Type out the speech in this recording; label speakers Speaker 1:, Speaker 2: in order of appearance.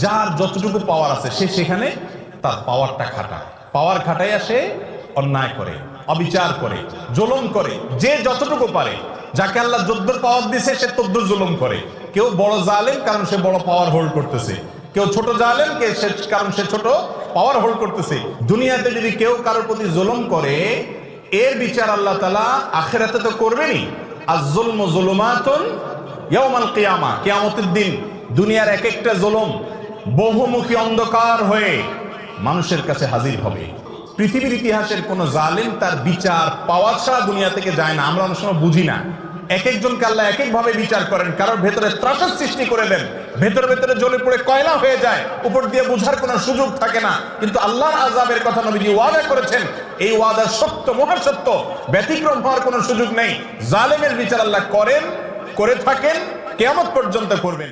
Speaker 1: যার যতটুকু পাওয়ার আছে সে সেখানে তার পাওয়ারটা খাটায়, পাওয়ার খাটাইয়া সে অন্যায় করে, অবিচার করে, জুলুম করে, যে যতটুকু পারে। যাকে আল্লাহ যদ্দুর পাওয়ার দিয়েছে সে তদ্দুর জুলুম করে। কেউ বড় জালেম কারণ সে বড় পাওয়ার হোল্ড করতেছে, কেউ ছোট জালেম কারণ সে ছোট পাওয়ার হোল্ড করতেছে। দুনিয়াতে যদি কেউ কারোর প্রতি জুলুম করে, এর বিচার আল্লাহ তাআলা আখিরাতে তো করবেনই। আয-যুলমু যুলুমাতুন ইয়াওমাল কিয়ামা, কিয়ামতের দিন দুনিয়ার এক একটা জুলুম বহুমুখী অন্ধকার হয়ে মানুষের কাছে হাজির হবে। পৃথিবীর ইতিহাসের কোন জালেম তার বিচার পাওয়া ছাড়া দুনিয়া থেকে যায় না। আমরা অনেক সময় বুঝি না, এক একজনকে আল্লাহ এক এক ভাবে বিচার করেন। কারোর ভেতরে ত্রাসের সৃষ্টি করে দেন, ভেতরে ভেতরে জ্বলে পড়ে কয়লা হয়ে যায়, উপর দিয়ে বোঝার কোনো সুযোগ থাকে না। কিন্তু আল্লাহর আযাবের কথা নবীজি ওয়াদা করেছেন, এই ওয়াদা সত্য, মহাসত্য, ব্যতিক্রম হওয়ার কোনো সুযোগ নেই। জালেমের বিচার আল্লাহ করেন, করে থাকেন, কিয়ামত পর্যন্ত করবেন।